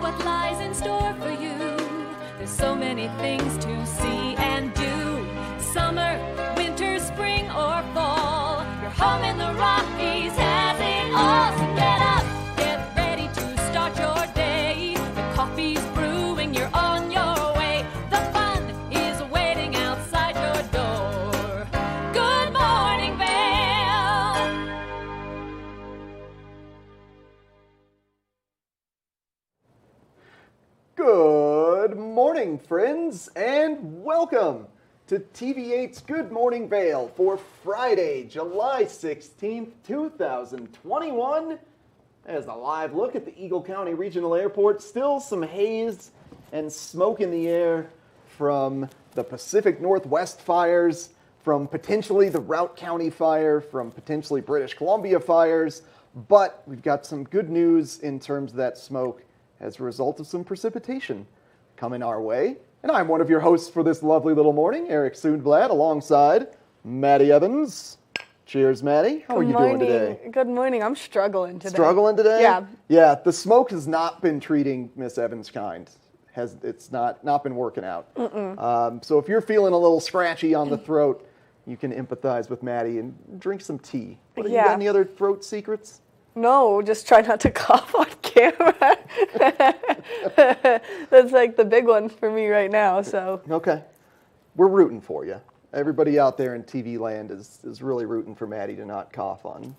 what lies in store for you. There's so many things to see and do. Summer, winter, spring, or fall. Your home in the Rockies has it all. So get up, get ready to start your day. The coffee's brewing, you're on your way. The fun is waiting outside your door. Good morning, Vail. Good morning, friends, and welcome to TV8's Good Morning Vail for Friday, July 16th, 2021. As a live look at the Eagle County Regional Airport, still some haze and smoke in the air from the Pacific Northwest fires, from potentially the Routt County fire, from potentially British Columbia fires, but we've got some good news in terms of that smoke as a result of some precipitation coming our way. And I'm one of your hosts for this lovely little morning, Eric Sundblad, alongside Maddie Evans. Cheers, Maddie. How are you doing today? Good morning. I'm struggling today. Struggling today? Yeah. Yeah, the smoke has not been treating Miss Evans kind. It's not been working out. So if you're feeling a little scratchy on the throat, you can empathize with Maddie and drink some tea. You got any other throat secrets? No, just try not to cough on camera. That's like the big one for me right now. So Okay. We're rooting for you. Everybody out there in TV land is really rooting for Maddie to not cough on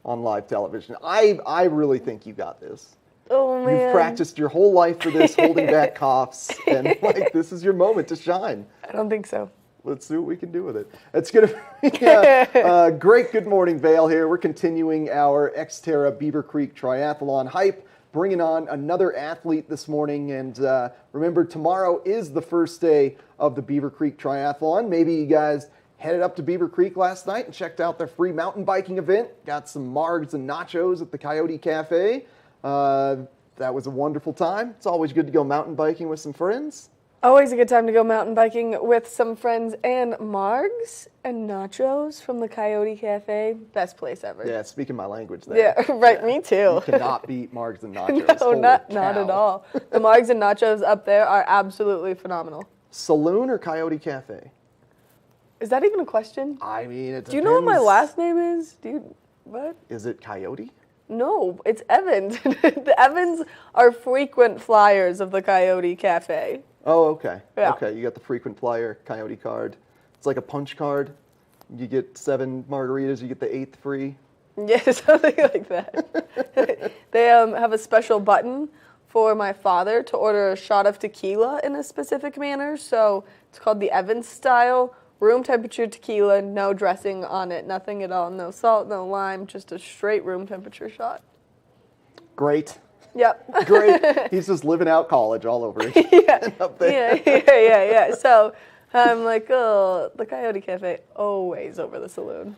live television. I really think you got this. Oh, man. You've practiced your whole life for this, holding back coughs, and this is your moment to shine. I don't think so. Let's see what we can do with it. It's going to be a great Good Morning Vail here. We're continuing our XTerra Beaver Creek Triathlon hype, bringing on another athlete this morning. And remember, tomorrow is the first day of the Beaver Creek Triathlon. Maybe you guys headed up to Beaver Creek last night and checked out their free mountain biking event. Got some margs and nachos at the Coyote Cafe. That was a wonderful time. It's always good to go mountain biking with some friends. Always a good time to go mountain biking with some friends, and margs and nachos from the Coyote Cafe. Best place ever. Yeah, speaking my language there. Yeah, right, me too. You cannot beat margs and nachos. No, not at all. The margs and nachos up there are absolutely phenomenal. Saloon or Coyote Cafe? Is that even a question? I mean, it depends. Do you know what my last name is? What? Is it Coyote? No, it's Evans. The Evans are frequent flyers of the Coyote Cafe. Oh, okay. Yeah. Okay, you got the frequent flyer Coyote card. It's like a punch card. You get 7 margaritas, you get the 8th free. Yeah, something like that. They have a special button for my father to order a shot of tequila in a specific manner. So it's called the Evans style. Room temperature tequila, no dressing on it, nothing at all. No salt, no lime, just a straight room temperature shot. Great. Yep. Great. He's just living out college all over again. Yeah. Up there. Yeah. So I'm like, oh, the Coyote Cafe, always over the saloon.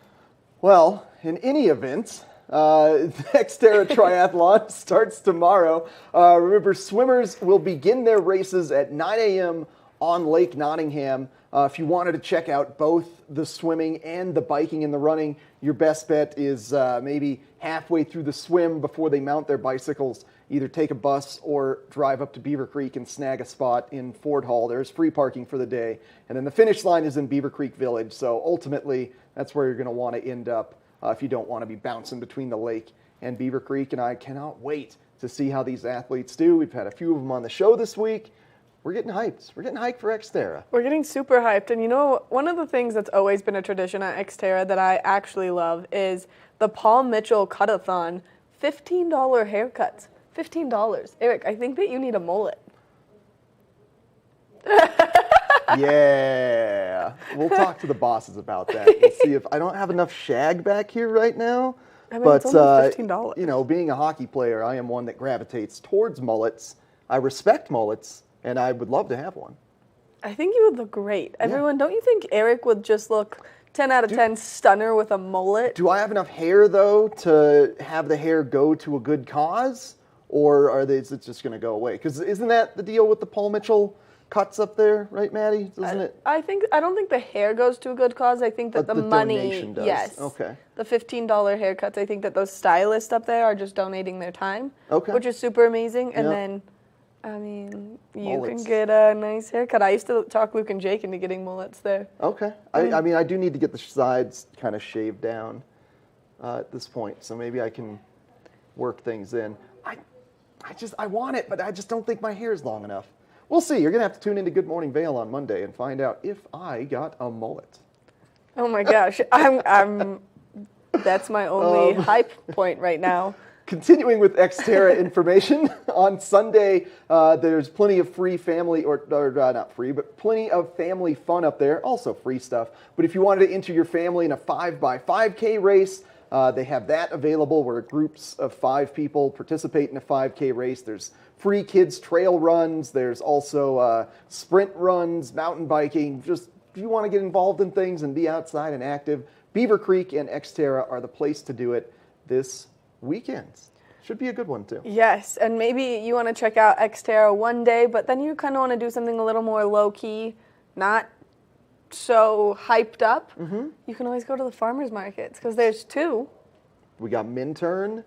Well, in any event, the XTerra Triathlon starts tomorrow. Remember, swimmers will begin their races at 9 a.m. on Lake Nottingham. If you wanted to check out both the swimming and the biking and the running, your best bet is maybe halfway through the swim before they mount their bicycles. Either take a bus or drive up to Beaver Creek and snag a spot in Ford Hall. There's free parking for the day. And then the finish line is in Beaver Creek Village. So ultimately, that's where you're going to want to end up if you don't want to be bouncing between the lake and Beaver Creek. And I cannot wait to see how these athletes do. We've had a few of them on the show this week. We're getting hyped. We're getting hyped for XTerra. We're getting super hyped. And you know, one of the things that's always been a tradition at XTerra that I actually love is the Paul Mitchell Cut-a-thon. $15 haircuts. $15. Eric, I think that you need a mullet. Yeah. We'll talk to the bosses about that. We'll see if I don't have enough shag back here right now. I mean, it's only $15. You know, being a hockey player, I am one that gravitates towards mullets. I respect mullets, and I would love to have one. I think you would look great. Everyone, don't you think Eric would just look 10 out of 10 stunner with a mullet? Do I have enough hair, though, to have the hair go to a good cause? Or is it just going to go away? Because isn't that the deal with the Paul Mitchell cuts up there, right, Maddie? Isn't it? I don't think the hair goes to a good cause. I think that the money, donation does. Yes. Okay. The $15 haircuts. I think that those stylists up there are just donating their time. Okay. Which is super amazing. And then I mean, you Mullets. can get a nice haircut. I used to talk Luke and Jake into getting mullets there. Okay. I mean, I do need to get the sides kind of shaved down at this point, so maybe I can work things in. I want it, but I just don't think my hair is long enough. We'll see. You're going to have to tune into Good Morning Vail on Monday and find out if I got a mullet. Oh my gosh, that's my only hype point right now. Continuing with XTerra information, on Sunday there's plenty of free family, or not free, but plenty of family fun up there, also free stuff. But if you wanted to enter your family in a 5x5K race, they have that available where groups of 5 people participate in a 5K race. There's free kids trail runs, there's also sprint runs, mountain biking. Just if you want to get involved in things and be outside and active, Beaver Creek and XTerra are the place to do it this weekend. Should be a good one too. Yes, and maybe you want to check out XTerra one day, but then you kind of want to do something a little more low-key, not so hyped up. Mm-hmm. You can always go to the farmers markets because there's 2. We got Minturn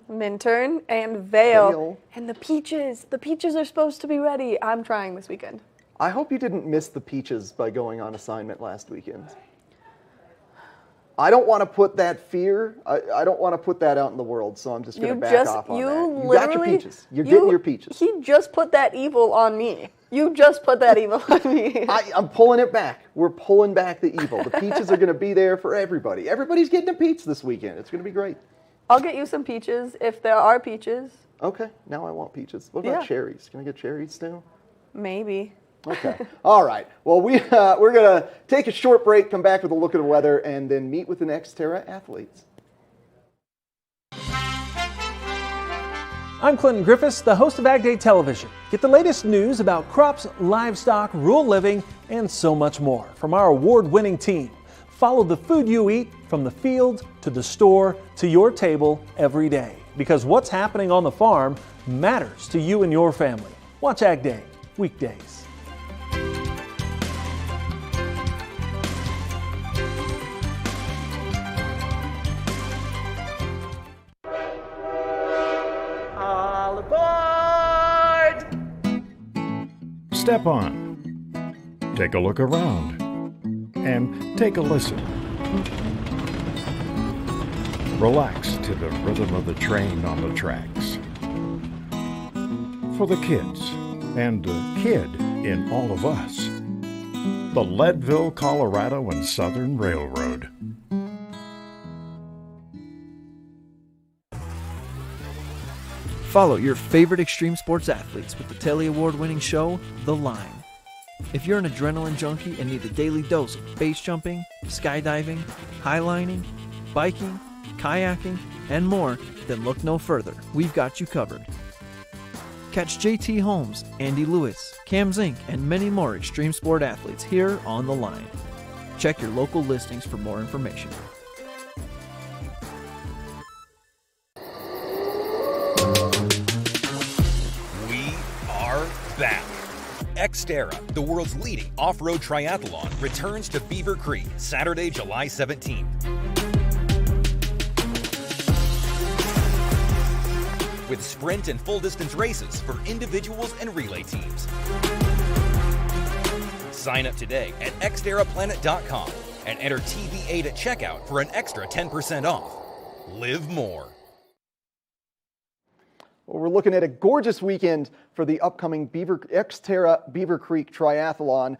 and Vail. And the peaches. The peaches are supposed to be ready. I'm trying this weekend. I hope you didn't miss the peaches by going on assignment last weekend. I don't want to put that fear, I don't want to put that out in the world, so I'm just going to back off on that. You got your peaches. You're getting your peaches. He just put that evil on me. You just put that evil on me. I'm pulling it back. We're pulling back the evil. The peaches are going to be there for everybody. Everybody's getting a peach this weekend. It's going to be great. I'll get you some peaches if there are peaches. Okay, now I want peaches. What about cherries? Can I get cherries too? Maybe. Okay. All right. Well, we're going to take a short break, come back with a look at the weather, and then meet with the XTerra athletes. I'm Clinton Griffiths, the host of Ag Day Television. Get the latest news about crops, livestock, rural living, and so much more from our award-winning team. Follow the food you eat from the field to the store to your table every day, because what's happening on the farm matters to you and your family. Watch Ag Day weekdays. All aboard! Step on, take a look around, and take a listen. Relax to the rhythm of the train on the tracks. For the kids, and the kid in all of us, the Leadville, Colorado and Southern Railroad. Follow your favorite extreme sports athletes with the Telly Award-winning show, The Line. If you're an adrenaline junkie and need a daily dose of base jumping, skydiving, highlining, biking, kayaking, and more, then look no further. We've got you covered. Catch JT Holmes, Andy Lewis, Cam Zink, and many more extreme sport athletes here on The Line. Check your local listings for more information. We are back. XTerra, the world's leading off-road triathlon, returns to Beaver Creek Saturday, July 17th. With sprint and full-distance races for individuals and relay teams. Sign up today at xterraplanet.com and enter TV8 at checkout for an extra 10% off. Live more. Well, we're looking at a gorgeous weekend for the upcoming XTerra Beaver Creek Triathlon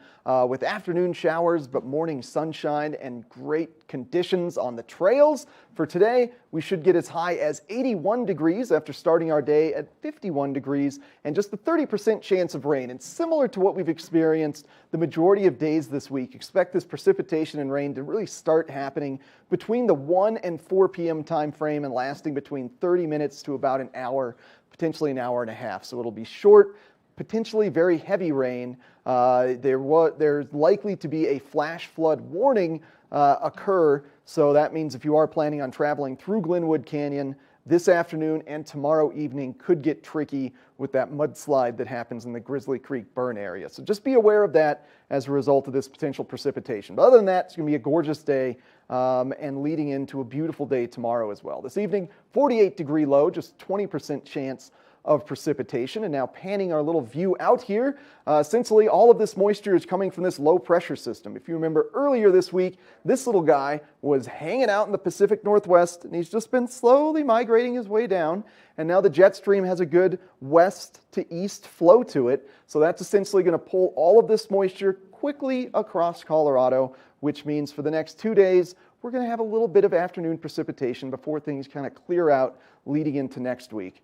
with afternoon showers but morning sunshine and great conditions on the trails. For today, we should get as high as 81 degrees after starting our day at 51 degrees and just a 30% chance of rain. And similar to what we've experienced the majority of days this week, expect this precipitation and rain to really start happening between the 1 and 4 p.m. time frame and lasting between 30 minutes to about an hour, potentially an hour and a half. So it'll be short, potentially very heavy rain. There's likely to be a flash flood warning occur. So that means if you are planning on traveling through Glenwood Canyon this afternoon and tomorrow evening, could get tricky with that mudslide that happens in the Grizzly Creek burn area. So just be aware of that as a result of this potential precipitation. But other than that, it's going to be a gorgeous day and leading into a beautiful day tomorrow as well. This evening, 48-degree low, just 20% chance of precipitation. And now panning our little view out here, essentially all of this moisture is coming from this low pressure system. If you remember earlier this week, this little guy was hanging out in the Pacific Northwest, and he's just been slowly migrating his way down. And now the jet stream has a good west to east flow to it. So that's essentially going to pull all of this moisture quickly across Colorado, which means for the next 2 days, we're going to have a little bit of afternoon precipitation before things kind of clear out leading into next week.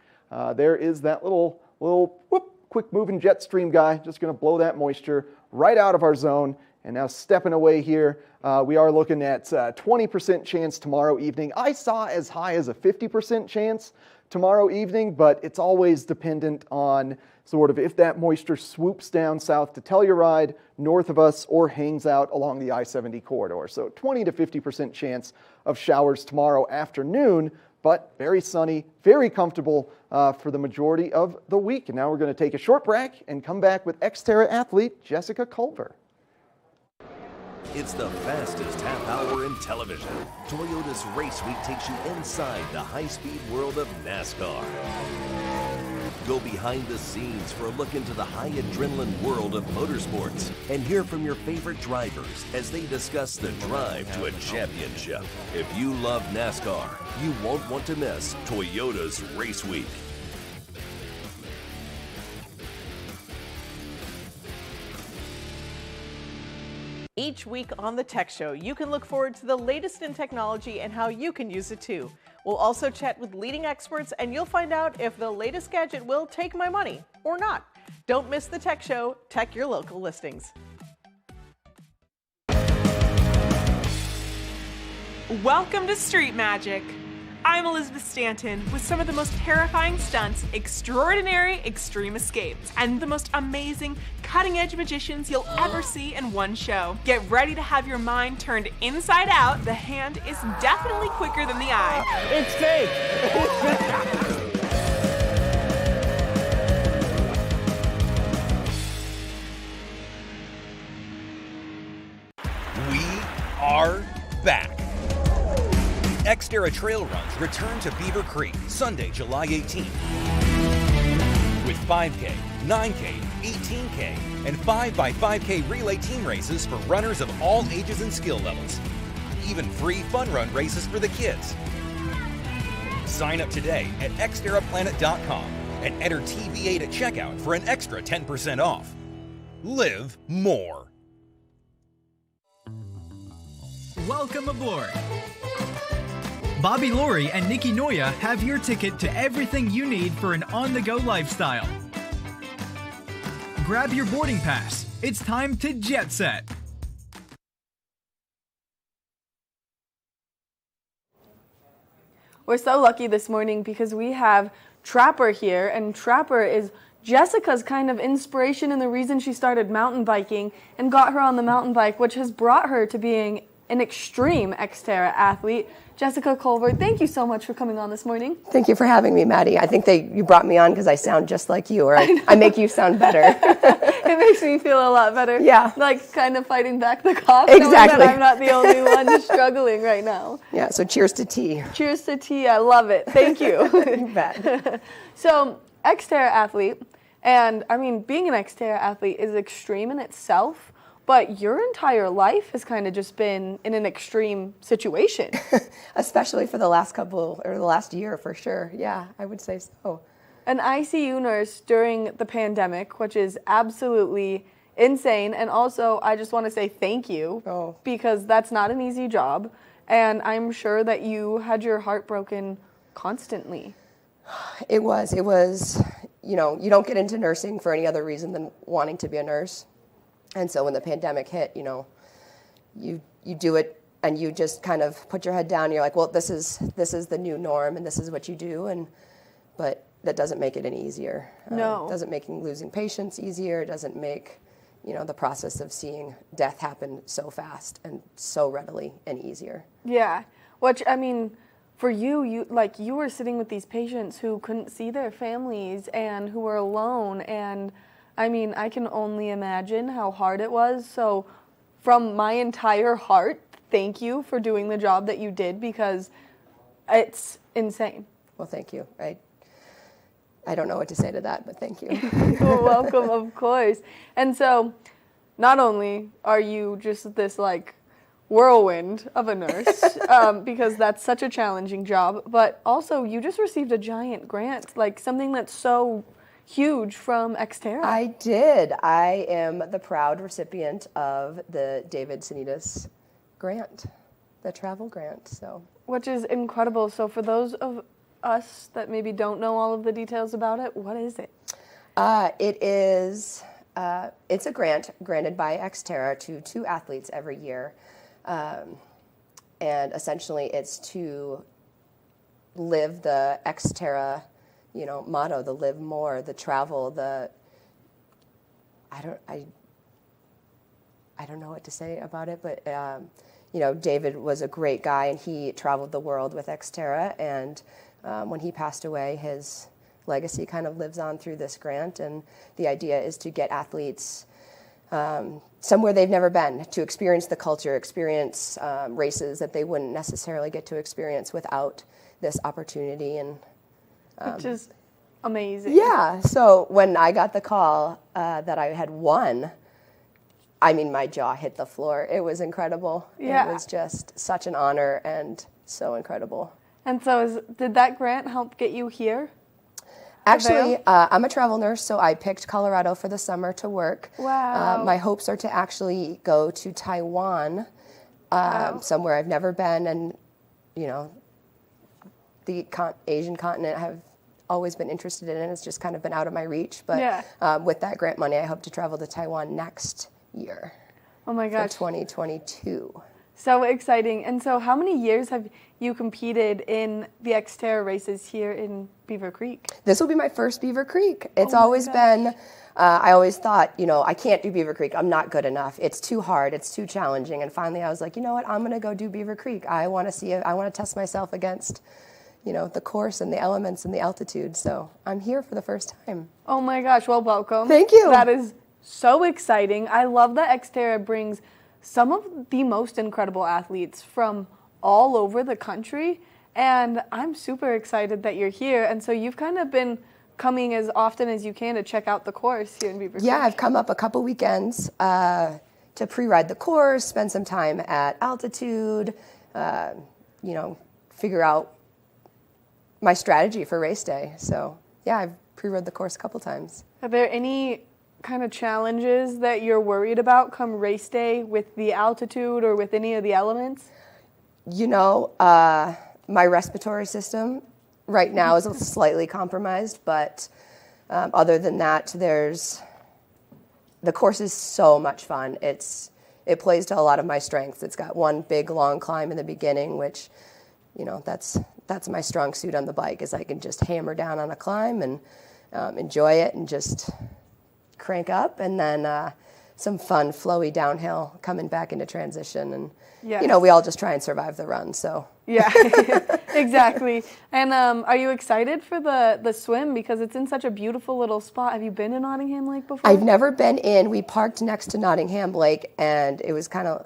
There is that little whoop, quick moving jet stream guy, just going to blow that moisture right out of our zone. And now stepping away here, we are looking at 20% chance tomorrow evening. I saw as high as a 50% chance tomorrow evening, but it's always dependent on sort of if that moisture swoops down south to Telluride, north of us, or hangs out along the I-70 corridor. So 20 to 50% chance of showers tomorrow afternoon, but very sunny, very comfortable for the majority of the week. And now we're going to take a short break and come back with XTerra athlete Jessica Culver. It's the fastest half hour in television. Toyota's Race Week takes you inside the high-speed world of NASCAR. Go behind the scenes for a look into the high adrenaline world of motorsports and hear from your favorite drivers as they discuss the drive to a championship. If you love NASCAR, you won't want to miss Toyota's Race Week. Each week on the Tech Show, you can look forward to the latest in technology and how you can use it too. We'll also chat with leading experts, and you'll find out if the latest gadget will take my money or not. Don't miss the Tech Show. Check your local listings. Welcome to Street Magic. I'm Elizabeth Stanton with some of the most terrifying stunts, extraordinary extreme escapes, and the most amazing cutting-edge magicians you'll ever see in one show. Get ready to have your mind turned inside out. The hand is definitely quicker than the eye. It's fake! We are back. XTerra Trail Runs return to Beaver Creek Sunday, July 18th. With 5K, 9K, 18K, and 5x5K relay team races for runners of all ages and skill levels. Even free fun run races for the kids. Sign up today at xterraplanet.com and enter TV8 at checkout for an extra 10% off. Live more. Welcome aboard. Bobby Laurie and Nikki Noya have your ticket to everything you need for an on-the-go lifestyle. Grab your boarding pass. It's time to jet set. We're so lucky this morning because we have Trapper here, and Trapper is Jessica's kind of inspiration and the reason she started mountain biking and got her on the mountain bike, which has brought her to being an extreme XTerra athlete. Jessica Culver, thank you so much for coming on this morning. Thank you for having me, Maddie. I think you brought me on because I sound just like you, or I make you sound better. It makes me feel a lot better. Yeah. Like kind of fighting back the cough, exactly. knowing that I'm not the only one struggling right now. Yeah, so cheers to tea. Cheers to tea. I love it. Thank you. You bet. So, XTerra athlete, and I mean, being an XTerra athlete is extreme in itself, but your entire life has kind of just been in an extreme situation. Especially for the last year for sure. Yeah, I would say so. An ICU nurse during the pandemic, which is absolutely insane. And also, I just want to say thank you because that's not an easy job. And I'm sure that you had your heart broken constantly. It was, you know, you don't get into nursing for any other reason than wanting to be a nurse. And so when the pandemic hit, you know, you do it and you just kind of put your head down and you're like, well, this is the new norm and this is what you do. But that doesn't make it any easier. No. It doesn't make losing patients easier. It doesn't make, you know, the process of seeing death happen so fast and so readily any easier. Yeah. Which, I mean, for you were sitting with these patients who couldn't see their families and who were alone, and I mean, I can only imagine how hard it was. So from my entire heart, thank you for doing the job that you did because it's insane. Well, thank you. I don't know what to say to that, but thank you. You're welcome, of course. And so, not only are you just this like whirlwind of a nurse, because that's such a challenging job, but also you just received a giant grant, like something that's so huge from XTerra. I did. I am the proud recipient of the David Sanitas grant, the travel grant. So, which is incredible. So for those of us that maybe don't know all of the details about it, what is it? It is. It's a grant granted by XTerra to 2 athletes every year, and essentially it's to live the XTerra, motto: the live more, the travel, the. I don't know what to say about it, but David was a great guy, and he traveled the world with XTerra, and when he passed away, his legacy kind of lives on through this grant, and the idea is to get athletes somewhere they've never been, to experience the culture, experience races that they wouldn't necessarily get to experience without this opportunity. And which is amazing. Yeah, so when I got the call that I had won, I mean, my jaw hit the floor. It was incredible. Yeah. It was just such an honor and so incredible. And so did that grant help get you here? Actually, I'm a travel nurse, so I picked Colorado for the summer to work. Wow. My hopes are to actually go to Taiwan, somewhere I've never been, and, the Asian continent I've always been interested in. It's just kind of been out of my reach. But with that grant money, I hope to travel to Taiwan next year. Oh my gosh. For 2022. So exciting. And so how many years have you competed in the XTerra races here in Beaver Creek? This will be my first Beaver Creek. It's always been, I always thought, I can't do Beaver Creek. I'm not good enough. It's too hard. It's too challenging. And finally I was like, you know what? I'm going to go do Beaver Creek. I want to see it. I want to test myself against, the course and the elements and the altitude. So I'm here for the first time. Oh my gosh. Well, welcome. Thank you. That is so exciting. I love that XTerra brings some of the most incredible athletes from all over the country, and I'm super excited that you're here. And so you've kind of been coming as often as you can to check out the course here in Beaver Creek. Yeah, I've come up a couple weekends to pre-ride the course, spend some time at altitude, figure out my strategy for race day. So yeah, I've pre-rode the course a couple times. Are there any kind of challenges that you're worried about come race day with the altitude or with any of the elements? My respiratory system right now is slightly compromised, but other than that, the course is so much fun. It plays to a lot of my strengths. It's got one big long climb in the beginning, which, that's my strong suit on the bike, is I can just hammer down on a climb and enjoy it and just crank up, and then some fun flowy downhill coming back into transition, and we all just try and survive the run. So yeah. Exactly. And are you excited for the swim, because it's in such a beautiful little spot? Have you been to Nottingham Lake before? I've never been in. We parked next to Nottingham Lake, and it was kind of,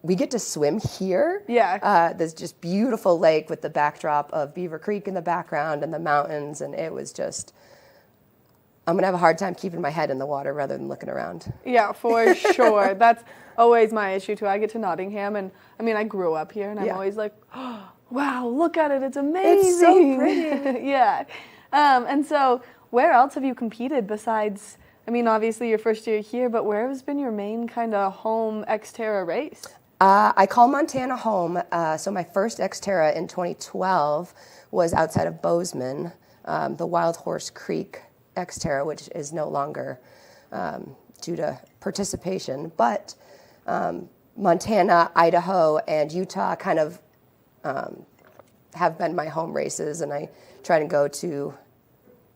we get to swim here. Yeah. There's just beautiful lake with the backdrop of Beaver Creek in the background and the mountains, and it was just, I'm going to have a hard time keeping my head in the water rather than looking around. Yeah, for sure. That's always my issue, too. I get to Nottingham, and, I grew up here, and I'm always like, oh, wow, look at it. It's amazing. It's so pretty. Yeah. And so where else have you competed besides, obviously your first year here, but where has been your main kind of home XTerra race? I call Montana home. So my first XTerra in 2012 was outside of Bozeman, the Wild Horse Creek XTerra, which is no longer due to participation. But Montana, Idaho, and Utah kind of have been my home races, and I try to go to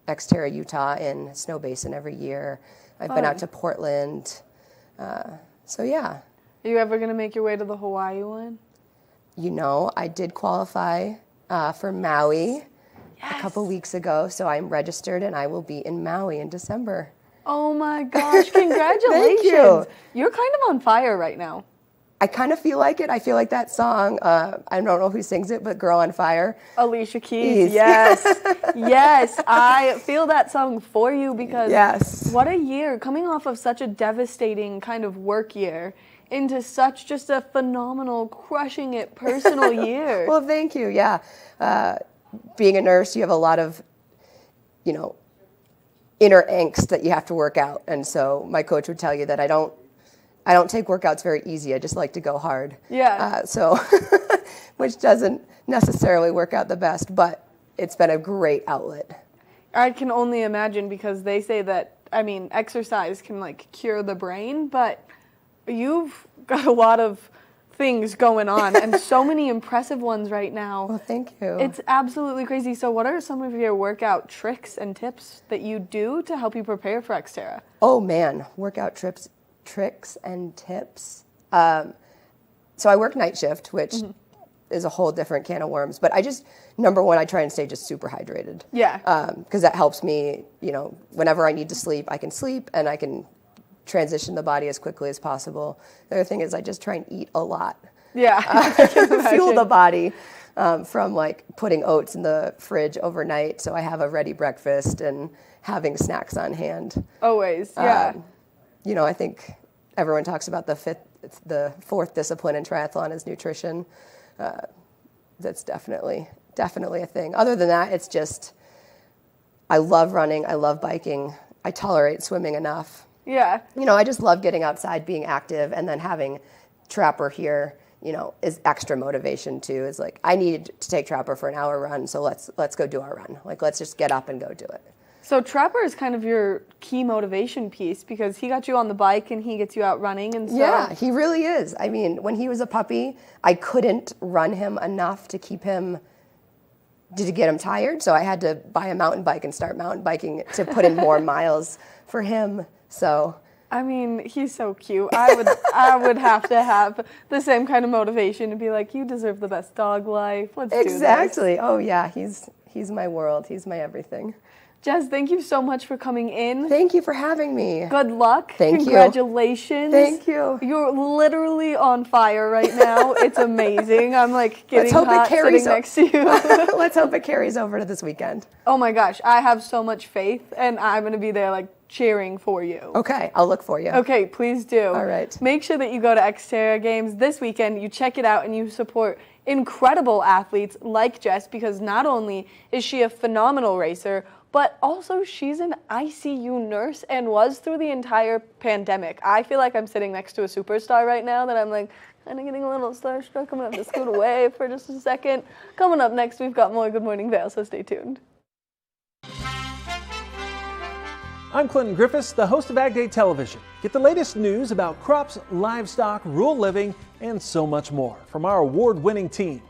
XTerra Utah in Snow Basin every year. I've been out to Portland. So yeah. Are you ever going to make your way to the Hawaii one? I did qualify for Maui a couple weeks ago, so I'm registered, and I will be in Maui in December. Oh my gosh, congratulations. Thank you. You're kind of on fire right now. I kind of feel like it. I feel like that song, I don't know who sings it, but Girl on Fire. Alicia Keys, yes. Yes, I feel that song for you because what a year. Coming off of such a devastating kind of work year into such just a phenomenal, crushing it personal year. Well, thank you, yeah. Being a nurse, you have a lot of, inner angst that you have to work out. And so my coach would tell you that I don't take workouts very easy. I just like to go hard. Yeah. Which doesn't necessarily work out the best, but it's been a great outlet. I can only imagine because they say that, exercise can cure the brain, but you've got a lot of things going on and so many impressive ones right now. Well, thank you. It's absolutely crazy. So what are some of your workout tricks and tips that you do to help you prepare for XTerra? Oh man, workout tricks and tips. So I work night shift, which is a whole different can of worms. But number one, I try and stay just super hydrated. Yeah. Because that helps me, whenever I need to sleep, I can sleep and I can transition the body as quickly as possible. The other thing is I just try and eat a lot. Yeah. Fuel the body from putting oats in the fridge overnight. So I have a ready breakfast and having snacks on hand. Always, yeah. I think everyone talks about the fourth discipline in triathlon is nutrition. That's definitely a thing. Other than that, it's just, I love running, I love biking, I tolerate swimming enough. Yeah. I just love getting outside, being active, and then having Trapper here, is extra motivation too. Is I need to take Trapper for an hour run, so let's go do our run. Let's just get up and go do it. So Trapper is kind of your key motivation piece because he got you on the bike and he gets you out running and stuff. Yeah, he really is. When he was a puppy, I couldn't run him enough to get him tired, so I had to buy a mountain bike and start mountain biking to put in more miles for him. So he's so cute. I would have to have the same kind of motivation to be like, you deserve the best dog life. Let's do this. Exactly. Oh yeah, he's my world. He's my everything. Jess, thank you so much for coming in. Thank you for having me. Good luck. Thank you. Congratulations. Thank you. You're literally on fire right now. It's amazing. I'm getting hot sitting next to you. Let's hope it carries over to this weekend. Oh my gosh, I have so much faith and I'm going to be there cheering for you. Okay, I'll look for you. Okay, please do. All right. Make sure that you go to XTerra Games this weekend, you check it out, and you support incredible athletes like Jess because not only is she a phenomenal racer, but also she's an ICU nurse and was through the entire pandemic. I feel like I'm sitting next to a superstar right now that I'm kind of getting a little starstruck. I'm going to have to scoot away for just a second. Coming up next, we've got more Good Morning Vail, so stay tuned. I'm Clinton Griffiths, the host of Ag Day Television. Get the latest news about crops, livestock, rural living, and so much more from our award-winning team.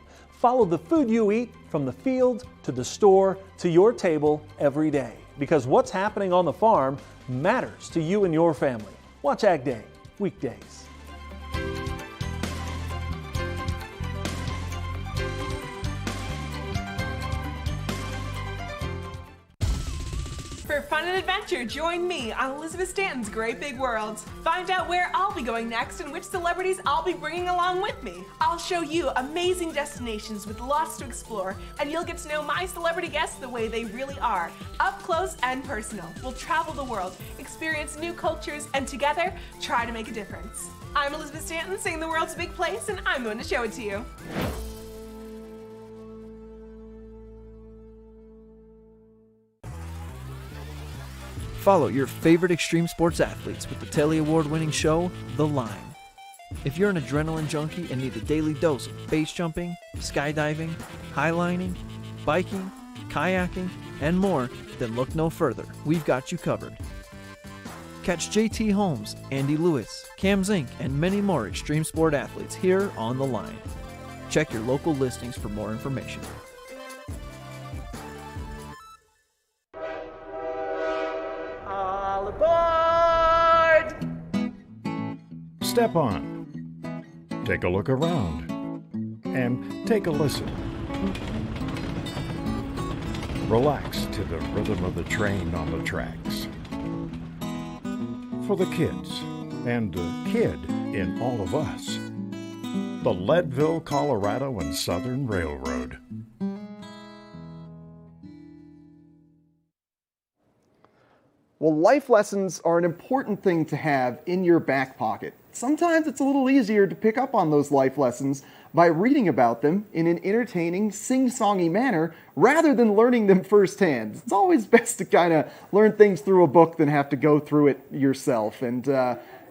Follow the food you eat from the field to the store to your table every day. Because what's happening on the farm matters to you and your family. Watch Ag Day, weekdays. For fun and adventure, join me on Elizabeth Stanton's Great Big World. Find out where I'll be going next and which celebrities I'll be bringing along with me. I'll show you amazing destinations with lots to explore, and you'll get to know my celebrity guests the way they really are, up close and personal. We'll travel the world, experience new cultures, and together, try to make a difference. I'm Elizabeth Stanton, saying the world's a big place, and I'm going to show it to you. Follow your favorite extreme sports athletes with the Telly Award-winning show, The Line. If you're an adrenaline junkie and need a daily dose of base jumping, skydiving, highlining, biking, kayaking, and more, then look no further. We've got you covered. Catch JT Holmes, Andy Lewis, Cam Zink, and many more extreme sport athletes here on The Line. Check your local listings for more information. All aboard! Step on. Take a look around. And take a listen. Relax to the rhythm of the train on the tracks. For the kids, and the kid in all of us, the Leadville, Colorado and Southern Railroad. Well, life lessons are an important thing to have in your back pocket. Sometimes it's a little easier to pick up on those life lessons by reading about them in an entertaining, sing-songy manner rather than learning them firsthand. It's always best to kind of learn things through a book than have to go through it yourself. And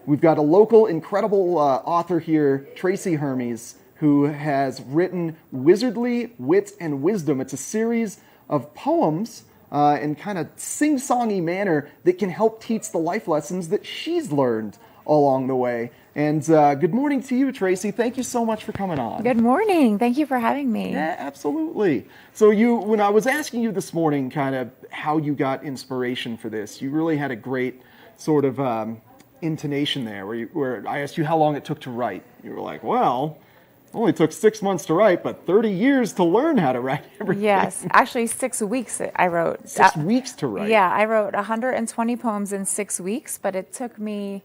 we've got a local, incredible author here, Tracy Hermes, who has written Wizardly Wit and Wisdom. It's a series of poems in kind of sing-songy manner that can help teach the life lessons that she's learned along the way. And good morning to you, Tracy. Thank you so much for coming on. Good morning. Thank you for having me. Yeah, absolutely. So when I was asking you this morning kind of how you got inspiration for this, you really had a great sort of intonation there where I asked you how long it took to write. You were like, well, only took 6 months to write, but 30 years to learn how to write everything. Yes, actually 6 weeks I wrote. 6 weeks to write? Yeah, I wrote 120 poems in 6 weeks, but it took me,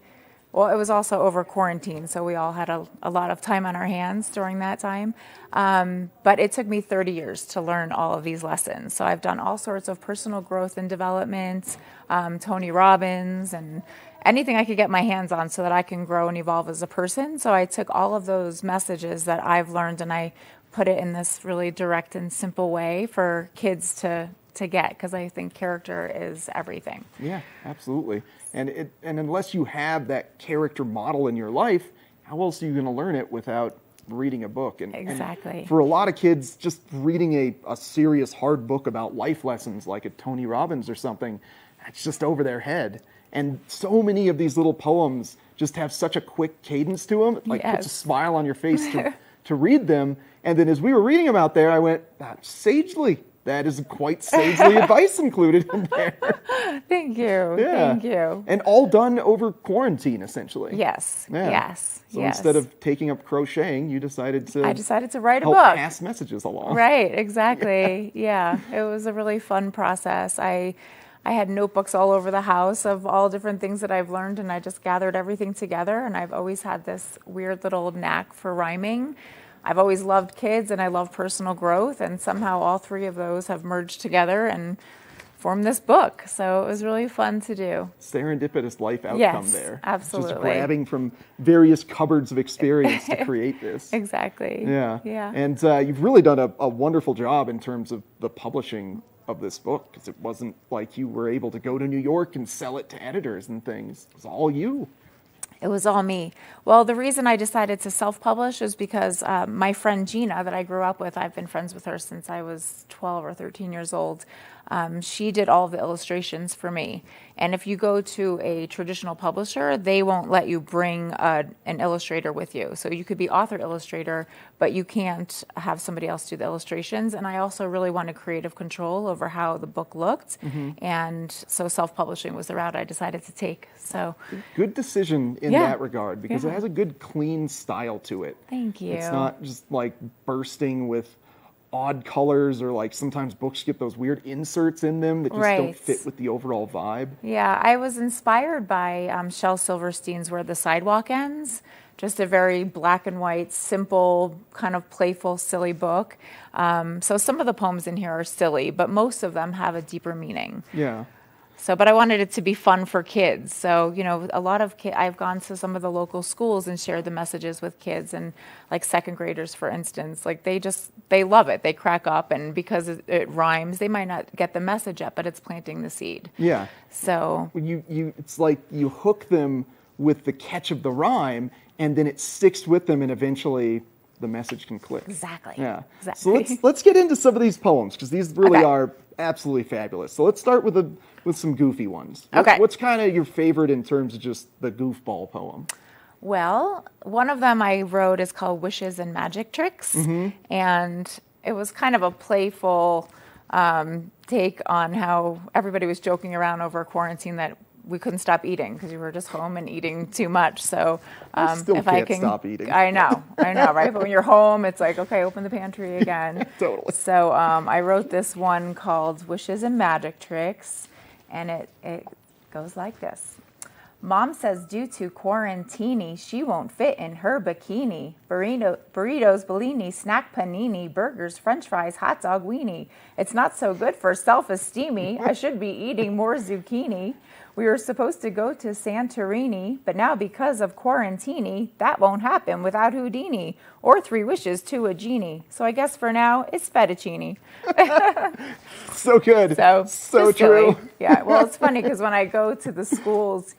well, it was also over quarantine, so we all had a lot of time on our hands during that time. But it took me 30 years to learn all of these lessons. So I've done all sorts of personal growth and development, Tony Robbins, and anything I could get my hands on so that I can grow and evolve as a person. So I took all of those messages that I've learned and I put it in this really direct and simple way for kids to get, because I think character is everything. Yeah, absolutely. And unless you have that character model in your life, how else are you going to learn it without reading a book? Exactly. And for a lot of kids, just reading a serious hard book about life lessons like a Tony Robbins or something, it's just over their head. And so many of these little poems just have such a quick cadence to them, like puts a smile on your face to read them. And then as we were reading them out there, I went, sagely. That is quite sagely advice included in there. Thank you. Yeah. Thank you. And all done over quarantine, essentially. Yes. Yeah. Yes. So yes. Instead of taking up crocheting, you decided to. I decided to write a help book. Pass messages along. Right. Exactly. Yeah. It was a really fun process. I had notebooks all over the house of all different things that I've learned, and I just gathered everything together. And I've always had this weird little knack for rhyming. I've always loved kids and I love personal growth, and somehow all three of those have merged together and formed this book. So it was really fun to do. Serendipitous life outcome there. Absolutely. Just grabbing from various cupboards of experience to create this. Exactly. Yeah. Yeah. And you've really done a wonderful job in terms of the publishing of this book, because it wasn't like you were able to go to New York and sell it to editors and things. It was all you. It was all me. Well, the reason I decided to self-publish is because my friend Gina that I grew up with, I've been friends with her since I was 12 or 13 years old. She did all the illustrations for me. And if you go to a traditional publisher, they won't let you bring an illustrator with you. So you could be author illustrator, but you can't have somebody else do the illustrations. And I also really wanted creative control over how the book looked. Mm-hmm. And so self-publishing was the route I decided to take. So good decision in that regard, because it has a good clean style to it. Thank you. It's not just like bursting with odd colors, or like sometimes books get those weird inserts in them that just don't fit with the overall vibe. Yeah, I was inspired by Shel Silverstein's Where the Sidewalk Ends. Just a very black and white, simple, kind of playful, silly book. So some of the poems in here are silly, but most of them have a deeper meaning. Yeah. So, but I wanted it to be fun for kids. So, you know, a lot of I've gone to some of the local schools and shared the messages with kids, and like second graders, for instance, like they love it. They crack up, and because it rhymes, they might not get the message yet, but it's planting the seed. Yeah. So it's like you hook them with the catch of the rhyme, and then it sticks with them, and eventually the message can click. Exactly. Yeah. Exactly. So let's get into some of these poems, because these really are absolutely fabulous. So let's start with some goofy ones. What's kind of your favorite in terms of just the goofball poem? Well, one of them I wrote is called Wishes and Magic Tricks, and it was kind of a playful take on how everybody was joking around over quarantine that we couldn't stop eating because we were just home and eating too much. So if I can stop eating. I know, right? But when you're home, it's like, okay, open the pantry again. Totally. So I wrote this one called Wishes and Magic Tricks, and it goes like this. Mom says due to quarantini, she won't fit in her bikini. Burritos, Bellini, snack panini, burgers, french fries, hot dog weenie. It's not so good for self-esteemy. I should be eating more zucchini. We were supposed to go to Santorini, but now because of quarantini, that won't happen without Houdini or 3 wishes to a genie. So I guess for now, it's fettuccine. So good. So true. Yeah, well, it's funny because when I go to the schools,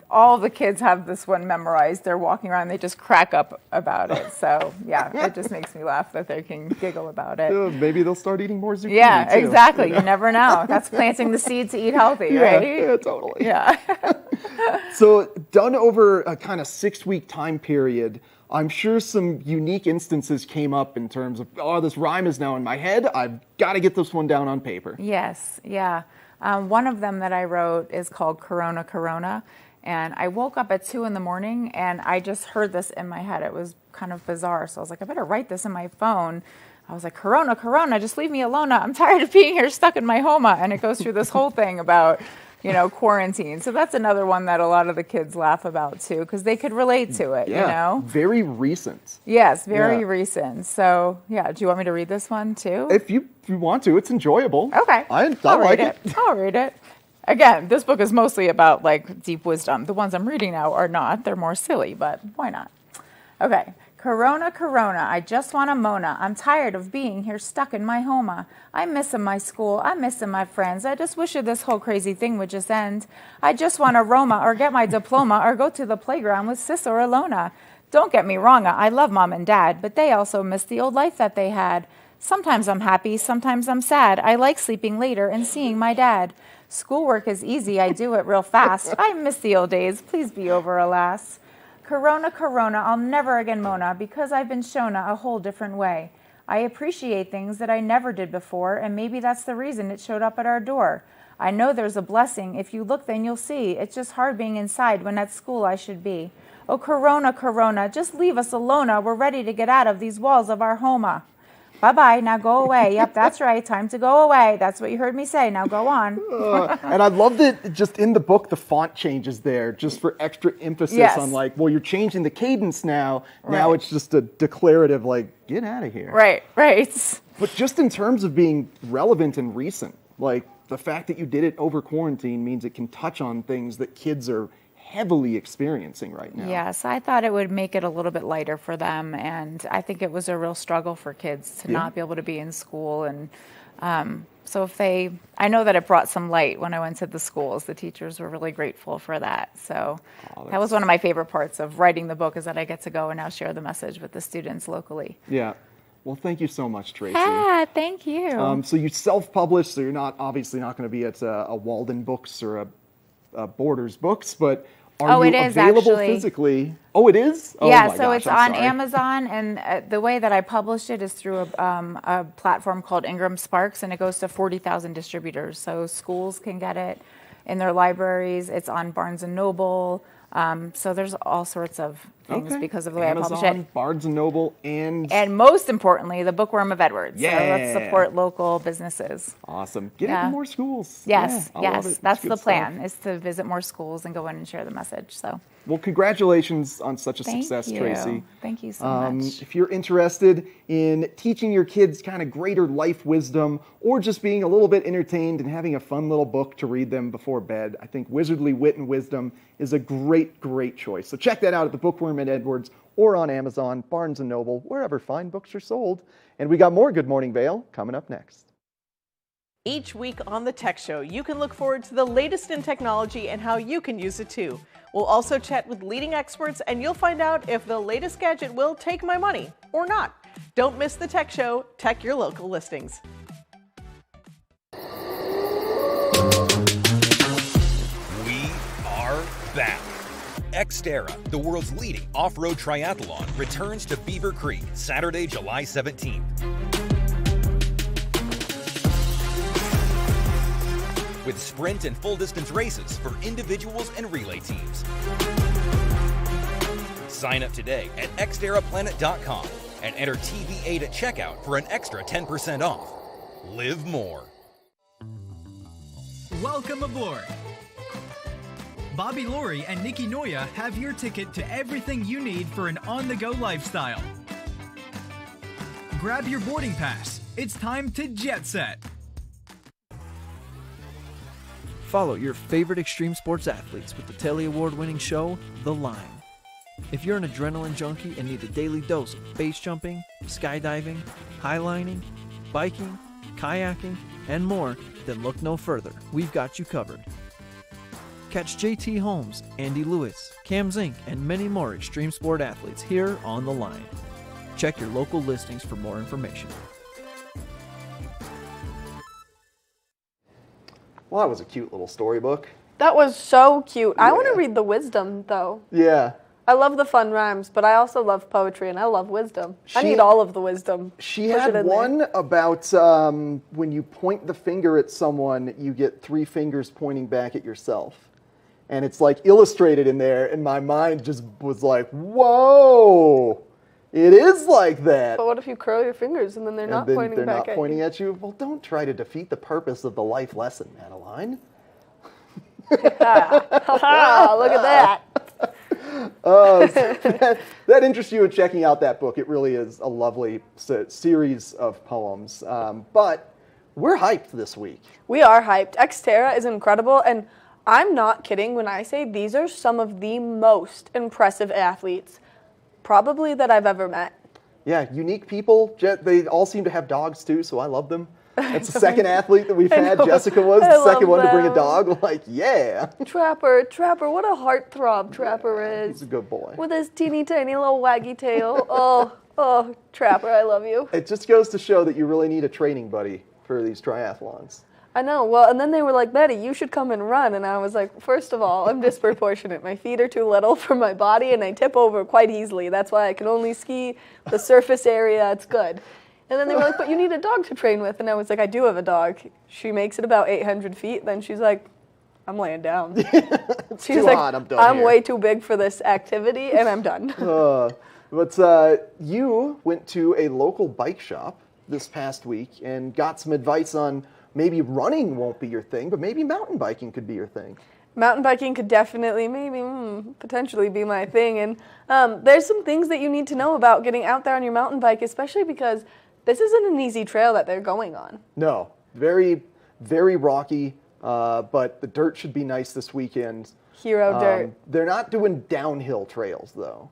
all the kids have this one memorized. They're walking around, they just crack up about it. So yeah, it just makes me laugh that they can giggle about it. Maybe they'll start eating more zucchini. Yeah, too. exactly. You never know. That's planting the seed to eat healthy, right? Yeah, totally. Yeah. So done over a kind of 6-week time period, I'm sure some unique instances came up in terms of, this rhyme is now in my head. I've got to get this one down on paper. Yes, yeah. One of them that I wrote is called Corona Corona. And I woke up at 2 a.m. and I just heard this in my head. It was kind of bizarre. So I was like, I better write this in my phone. I was like, Corona Corona, just leave me alone. I'm tired of being here stuck in my homa. And it goes through this whole thing about, quarantine. So that's another one that a lot of the kids laugh about too, because they could relate to it, Very recent. Yes, very recent. So yeah, do you want me to read this one too? If you want to, it's enjoyable. Okay. I like it. I'll read it. Again, this book is mostly about like deep wisdom. The ones I'm reading now are not. They're more silly, but why not? Okay. Corona, Corona, I just want a Mona. I'm tired of being here stuck in my homa. I'm missing my school. I'm missing my friends. I just wish this whole crazy thing would just end. I just want to Roma or get my diploma or go to the playground with Sis or Alona. Don't get me wrong, I love Mom and Dad, but they also miss the old life that they had. Sometimes I'm happy, sometimes I'm sad. I like sleeping later and seeing my dad. Schoolwork is easy, I do it real fast. I miss the old days, please be over, alas. Corona, Corona, I'll never again Mona, because I've been shown a whole different way. I appreciate things that I never did before, and maybe that's the reason it showed up at our door. I know there's a blessing. If you look, then you'll see. It's just hard being inside when at school I should be. Oh, Corona, Corona, just leave us alone. We're ready to get out of these walls of our homa. Bye-bye, now go away. Yep, that's right, time to go away. That's what you heard me say, now go on. And I love that just in the book, the font changes there, just for extra emphasis on you're changing the cadence now. Right. Now it's just a declarative, get out of here. Right. But just in terms of being relevant and recent, the fact that you did it over quarantine means it can touch on things that kids are heavily experiencing right now. Yes, I thought it would make it a little bit lighter for them, and I think it was a real struggle for kids to not be able to be in school. And so I know that it brought some light when I went to the schools. The teachers were really grateful for that. So that was one of my favorite parts of writing the book, is that I get to go and now share the message with the students locally. Yeah. Well, thank you so much, Tracy. Thank you. So you self-published, so you're obviously not going to be at a Walden Books or a Borders Books, but are you available physically? Oh, it is? So it's on Amazon, and the way that I published it is through a platform called Ingram Sparks, and it goes to 40,000 distributors. So schools can get it in their libraries. It's on Barnes & Noble. So there's all sorts of things because of the way Amazon, I publish it. Barnes & Noble, and most importantly, the Bookworm of Edwards. Yeah. So let's support local businesses. Awesome. Get into more schools. Yes, yeah, yes. That's the plan, is to visit more schools and go in and share the message. So. Well, congratulations on such a success, Tracy. Thank you so much. If you're interested in teaching your kids kind of greater life wisdom, or just being a little bit entertained and having a fun little book to read them before bed, I think Wizardly Wit and Wisdom is a great, great choice. So check that out at the Bookworm at Edwards, or on Amazon, Barnes & Noble, wherever fine books are sold. And we got more Good Morning Vail coming up next. Each week on the Tech Show, you can look forward to the latest in technology and how you can use it too. We'll also chat with leading experts, and you'll find out if the latest gadget will take my money or not. Don't miss the Tech Show. Tech your local listings. We are back. XTerra, the world's leading off-road triathlon, returns to Beaver Creek Saturday, July 17th. With sprint and full-distance races for individuals and relay teams. Sign up today at xterraplanet.com and enter TV8 at checkout for an extra 10% off. Live more. Welcome aboard. Bobby Laurie and Nikki Noya have your ticket to everything you need for an on-the-go lifestyle. Grab your boarding pass. It's time to jet set. Follow your favorite extreme sports athletes with the Telly Award-winning show, The Line. If you're an adrenaline junkie and need a daily dose of base jumping, skydiving, highlining, biking, kayaking, and more, then look no further. We've got you covered. Catch JT Holmes, Andy Lewis, Cam Zink, and many more extreme sport athletes here on The Line. Check your local listings for more information. Well, that was a cute little storybook. That was so cute. I want Yeah. to read the wisdom, though. Yeah. I love the fun rhymes, but I also love poetry, and I love wisdom. I She- need all of the wisdom. She Push it had in there. one about when you point the finger at someone, you get 3 fingers pointing back at yourself. And it's like illustrated in there, and my mind just was like, whoa, it is like that. But what if you curl your fingers and then they're not and then pointing they're back not pointing at you? Well, don't try to defeat the purpose of the life lesson, Madeline. Ha, look at that. That interests you in checking out that book. It really is a lovely series of poems. But we're hyped this week. We are hyped. XTerra is incredible, and I'm not kidding when I say these are some of the most impressive athletes probably that I've ever met. Yeah, unique people. They all seem to have dogs too, so I love them. That's the second athlete that we've had. Jessica was the second one to bring a dog. Like, yeah. Trapper, what a heartthrob Trapper is. He's a good boy. With his teeny tiny little waggy tail. Oh, Trapper, I love you. It just goes to show that you really need a training buddy for these triathlons. I know. Well, and then they were like, Betty, you should come and run. And I was like, first of all, I'm disproportionate. My feet are too little for my body, and I tip over quite easily. That's why I can only ski the surface area. It's good. And then they were like, but you need a dog to train with. And I was like, I do have a dog. She makes it about 800 feet. Then she's like, I'm laying down. It's she's too like, hot. I'm done I'm here. way too big for this activity, and I'm done. But you went to a local bike shop this past week and got some advice on maybe running won't be your thing, but maybe mountain biking could be your thing. Mountain biking could definitely, potentially be my thing. And there's some things that you need to know about getting out there on your mountain bike, especially because this isn't an easy trail that they're going on. No, very, very rocky, but the dirt should be nice this weekend. Hero dirt. They're not doing downhill trails, though.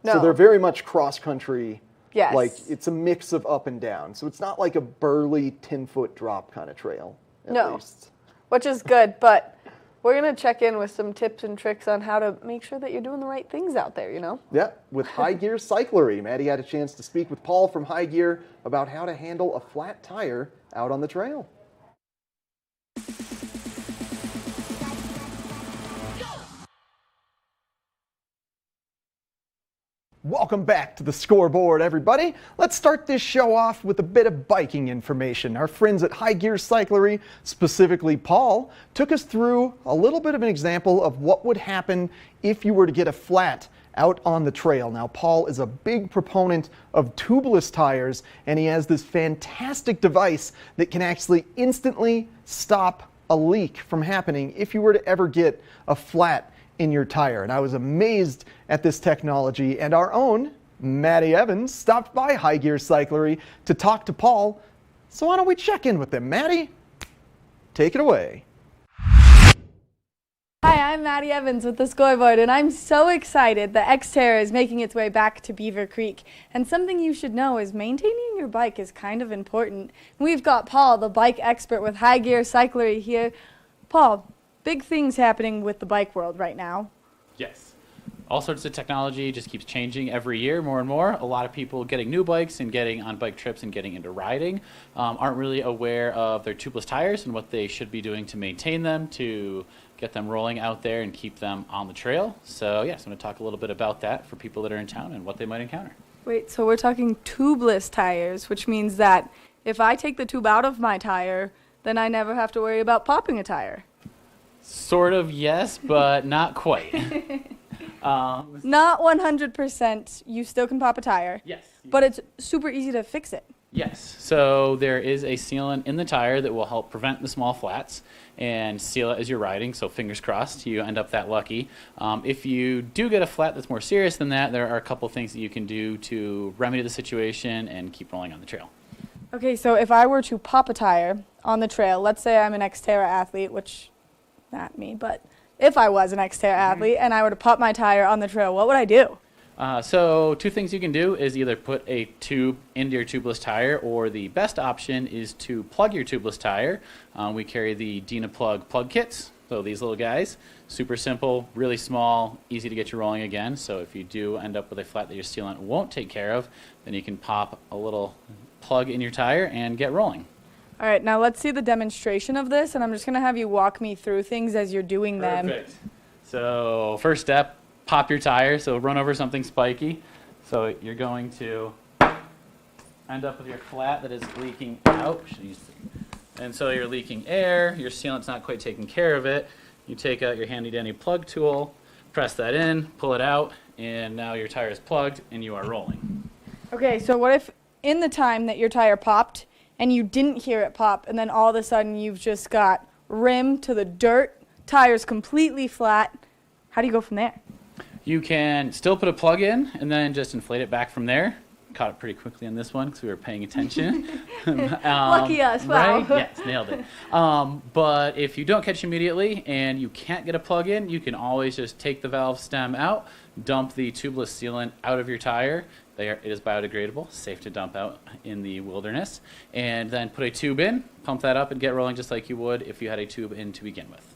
No. So they're very much cross-country. Yes. Like, it's a mix of up and down. So it's not like a burly 10-foot drop kind of trail, at least. Which is good, but we're going to check in with some tips and tricks on how to make sure that you're doing the right things out there, you know? Yeah, with High Gear Cyclery. Maddie had a chance to speak with Paul from High Gear about how to handle a flat tire out on the trail. Welcome back to the scoreboard, everybody. Let's start this show off with a bit of biking information. Our friends at High Gear Cyclery, specifically Paul, took us through a little bit of an example of what would happen if you were to get a flat out on the trail. Now, Paul is a big proponent of tubeless tires, and he has this fantastic device that can actually instantly stop a leak from happening if you were to ever get a flat in your tire. And I was amazed at this technology, and our own Maddie Evans stopped by High Gear Cyclery to talk to Paul. So why don't we check in with them? Maddie, take it away. Hi, I'm Maddie Evans with the Scoreboard, and I'm so excited that XTerra is making its way back to Beaver Creek. And something you should know is maintaining your bike is kind of important. We've got Paul, the bike expert with High Gear Cyclery here. Paul, big things happening with the bike world right now. Yes. All sorts of technology just keeps changing every year, more and more. A lot of people getting new bikes and getting on bike trips and getting into riding aren't really aware of their tubeless tires and what they should be doing to maintain them, to get them rolling out there and keep them on the trail. So yes, I'm going to talk a little bit about that for people that are in town and what they might encounter. Wait, so we're talking tubeless tires, which means that if I take the tube out of my tire, then I never have to worry about popping a tire. Sort of, yes, but not quite. Not 100%. You still can pop a tire. Yes. But it's super easy to fix it. Yes. So there is a sealant in the tire that will help prevent the small flats and seal it as you're riding. So fingers crossed you end up that lucky. If you do get a flat that's more serious than that, there are a couple things that you can do to remedy the situation and keep rolling on the trail. Okay, so if I were to pop a tire on the trail, let's say I'm an XTerra athlete, which not me, but if I was an XTerra athlete and I were to pop my tire on the trail, what would I do? So two things you can do is either put a tube into your tubeless tire, or the best option is to plug your tubeless tire. We carry the Dynaplug plug kits, so these little guys, super simple, really small, easy to get you rolling again. So if you do end up with a flat that your sealant won't take care of, then you can pop a little plug in your tire and get rolling. All right, now let's see the demonstration of this, and I'm just going to have you walk me through things as you're doing them. Perfect. So first step, pop your tire, so run over something spiky. So you're going to end up with your flat that is leaking out. And so you're leaking air, your sealant's not quite taking care of it. You take out your handy dandy plug tool, press that in, pull it out, and now your tire is plugged and you are rolling. Okay, so what if in the time that your tire popped and you didn't hear it pop, and then all of a sudden you've just got rim to the dirt, tire's completely flat? How do you go from there? You can still put a plug in and then just inflate it back from there. Caught it pretty quickly on this one because we were paying attention. Lucky us, wow. Right? Yes, nailed it. But if you don't catch immediately and you can't get a plug in, you can always just take the valve stem out, dump the tubeless sealant out of your tire. It is biodegradable, safe to dump out in the wilderness, and then put a tube in, pump that up, and get rolling just like you would if you had a tube in to begin with.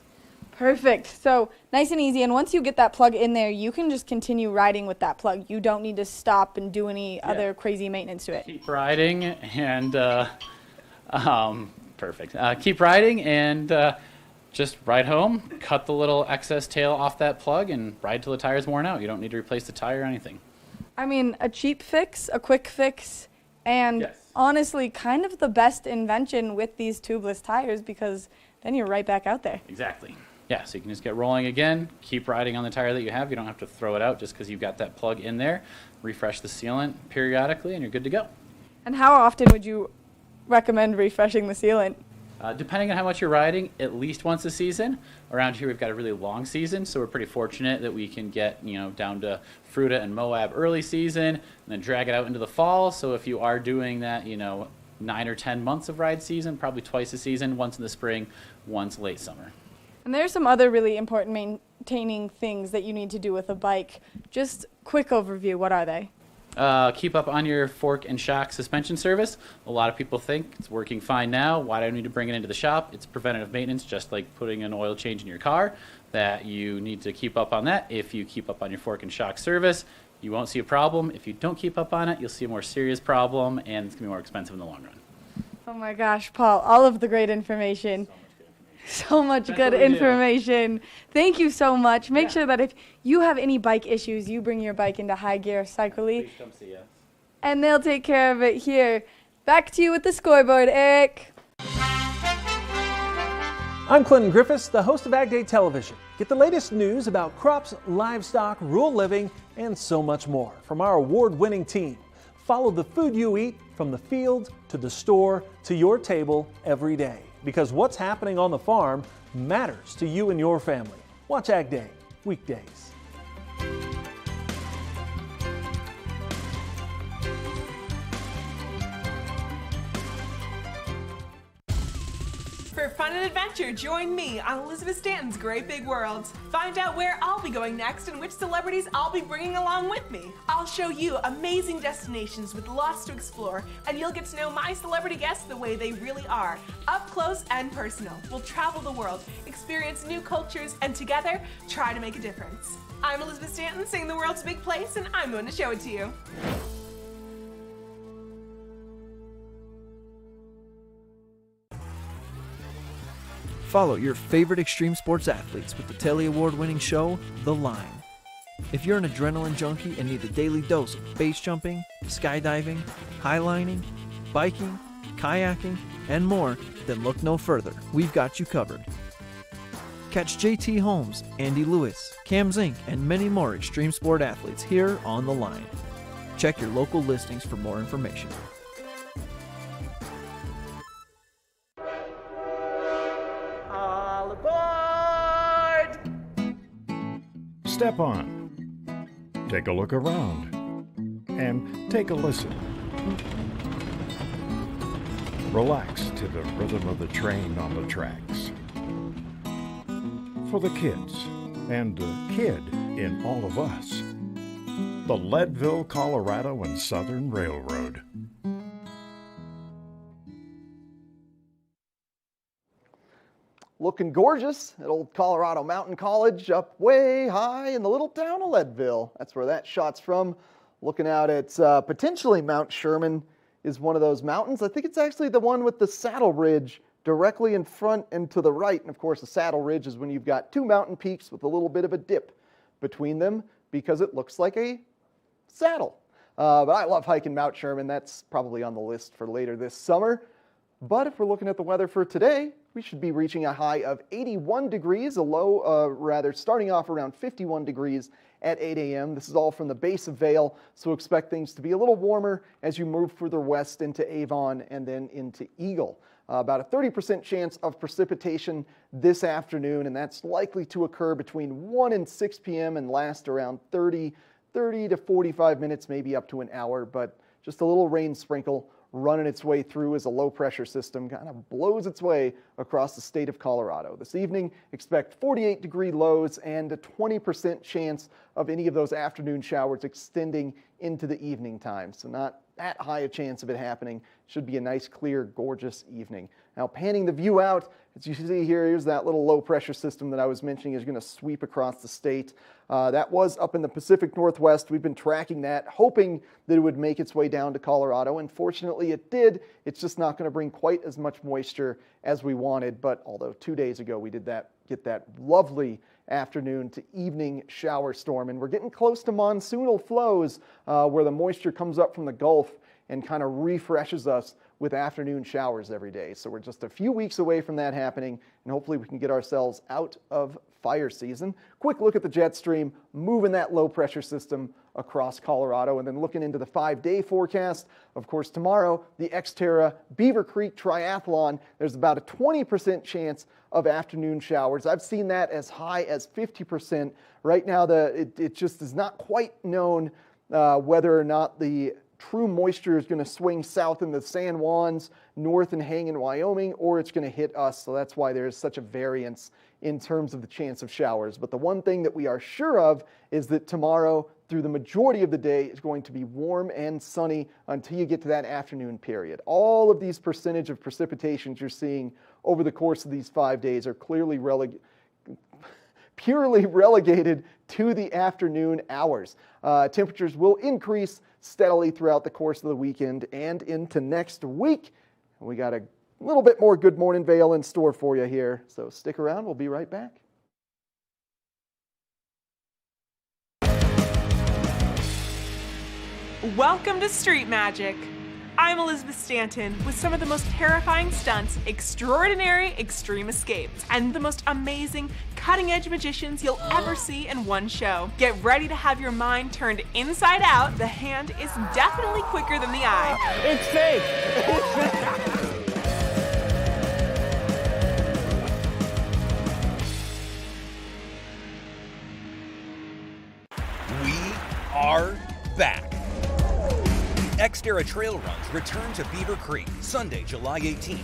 Perfect. So nice and easy. And once you get that plug in there, you can just continue riding with that plug. You don't need to stop and do any other crazy maintenance to it. Keep riding and perfect. Keep riding and just ride home. Cut the little excess tail off that plug and ride till the tire's worn out. You don't need to replace the tire or anything. I mean, a cheap fix, a quick fix, and honestly, kind of the best invention with these tubeless tires, because then you're right back out there. Exactly. Yeah, so you can just get rolling again, keep riding on the tire that you have. You don't have to throw it out just because you've got that plug in there. Refresh the sealant periodically and you're good to go. And how often would you recommend refreshing the sealant? Depending on how much you're riding, at least once a season. Around here we've got a really long season, so we're pretty fortunate that we can get down to Fruita and Moab early season and then drag it out into the fall. So if you are doing that 9 or 10 months of ride season, probably twice a season, once in the spring, once late summer. And there's some other really important maintaining things that you need to do with a bike. Just quick overview, what are they? Keep up on your fork and shock suspension service. A lot of people think it's working fine now. Why do I need to bring it into the shop? It's preventative maintenance, just like putting an oil change in your car, that you need to keep up on that. If you keep up on your fork and shock service, you won't see a problem. If you don't keep up on it, you'll see a more serious problem, and it's going to be more expensive in the long run. Oh my gosh, Paul, all of the great information. So much good information. Thank you so much. Make sure that if you have any bike issues, you bring your bike into High Gear Cyclery. Please come see us. And they'll take care of it here. Back to you with the scoreboard, Eric. I'm Clinton Griffiths, the host of Ag Day Television. Get the latest news about crops, livestock, rural living, and so much more from our award-winning team. Follow the food you eat from the field to the store to your table every day. Because what's happening on the farm matters to you and your family. Watch Ag Day, weekdays. For fun and adventure, join me on Elizabeth Stanton's Great Big Worlds. Find out where I'll be going next and which celebrities I'll be bringing along with me. I'll show you amazing destinations with lots to explore, and you'll get to know my celebrity guests the way they really are, up close and personal. We'll travel the world, experience new cultures, and together, try to make a difference. I'm Elizabeth Stanton, saying the world's a big place, and I'm going to show it to you. Follow your favorite extreme sports athletes with the Telly Award-winning show, The Line. If you're an adrenaline junkie and need a daily dose of base jumping, skydiving, highlining, biking, kayaking, and more, then look no further. We've got you covered. Catch JT Holmes, Andy Lewis, Cam Zink, and many more extreme sport athletes here on The Line. Check your local listings for more information. Step on, take a look around, and take a listen. Relax to the rhythm of the train on the tracks. For the kids, and the kid in all of us, the Leadville, Colorado and Southern Railroad. Looking gorgeous at old Colorado Mountain College up way high in the little town of Leadville. That's where that shot's from. Looking out at potentially Mount Sherman is one of those mountains. I think it's actually the one with the Saddle Ridge directly in front and to the right. And of course, the Saddle Ridge is when you've got two mountain peaks with a little bit of a dip between them because it looks like a saddle. But I love hiking Mount Sherman. That's probably on the list for later this summer. But if we're looking at the weather for today, we should be reaching a high of 81 degrees, a low, starting off around 51 degrees at 8 a.m. This is all from the base of Vail, so expect things to be a little warmer as you move further west into Avon and then into Eagle. About a 30% chance of precipitation this afternoon, and that's likely to occur between 1 and 6 p.m. and last around 30 to 45 minutes, maybe up to an hour, but just a little rain sprinkle running its way through as a low-pressure system kind of blows its way across the state of Colorado. This evening, expect 48-degree lows and a 20% chance of any of those afternoon showers extending into the evening time. So not that high a chance of it happening. Should be a nice, clear, gorgeous evening. Now, panning the view out, as you see here, here's that little low-pressure system that I was mentioning is going to sweep across the state. That was up in the Pacific Northwest. We've been tracking that, hoping that it would make its way down to Colorado. And fortunately, it did. It's just not going to bring quite as much moisture as we wanted. But although 2 days ago we did get that lovely afternoon to evening shower storm. And we're getting close to monsoonal flows where the moisture comes up from the Gulf and kind of refreshes us with afternoon showers every day. So we're just a few weeks away from that happening, and hopefully we can get ourselves out of fire season. Quick look at the jet stream, moving that low pressure system across Colorado, and then looking into the 5-day forecast. Of course, tomorrow, the XTerra Beaver Creek Triathlon, there's about a 20% chance of afternoon showers. I've seen that as high as 50%. Right now, it just is not quite known whether or not the true moisture is going to swing south in the San Juans, north and hang in Wyoming, or it's going to hit us. So that's why there's such a variance in terms of the chance of showers. But the one thing that we are sure of is that tomorrow, through the majority of the day, is going to be warm and sunny until you get to that afternoon period. All of these percentage of precipitations you're seeing over the course of these 5 days are clearly purely relegated to the afternoon hours. Temperatures will increase steadily throughout the course of the weekend and into next week. We got a little bit more Good Morning Vail in store for you here, so stick around. We'll be right back. Welcome to Street Magic. I'm Elizabeth Stanton with some of the most terrifying stunts, extraordinary extreme escapes, and the most amazing cutting-edge magicians you'll ever see in one show. Get ready to have your mind turned inside out. The hand is definitely quicker than the eye. It's fake! It's fake! We are back. XTerra Trail Runs return to Beaver Creek Sunday, July 18th.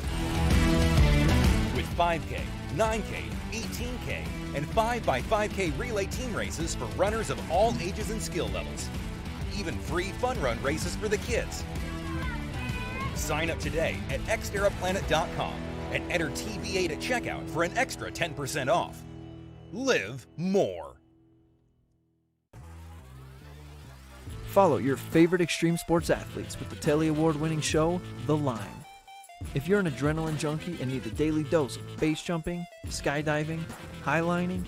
With 5K, 9K, 18K, and 5x5K relay team races for runners of all ages and skill levels. Even free fun run races for the kids. Sign up today at xterraplanet.com and enter TV8 at checkout for an extra 10% off. Live more. Follow your favorite extreme sports athletes with the Telly Award-winning show, The Line. If you're an adrenaline junkie and need a daily dose of base jumping, skydiving, highlining,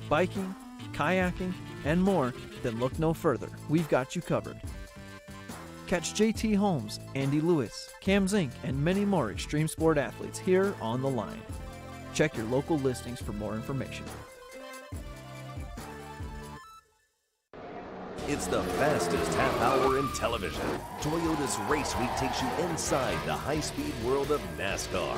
biking, kayaking, and more, then look no further. We've got you covered. Catch JT Holmes, Andy Lewis, Cam Zink, and many more extreme sport athletes here on The Line. Check your local listings for more information. It's the fastest half hour in television. Toyota's Race Week takes you inside the high-speed world of NASCAR.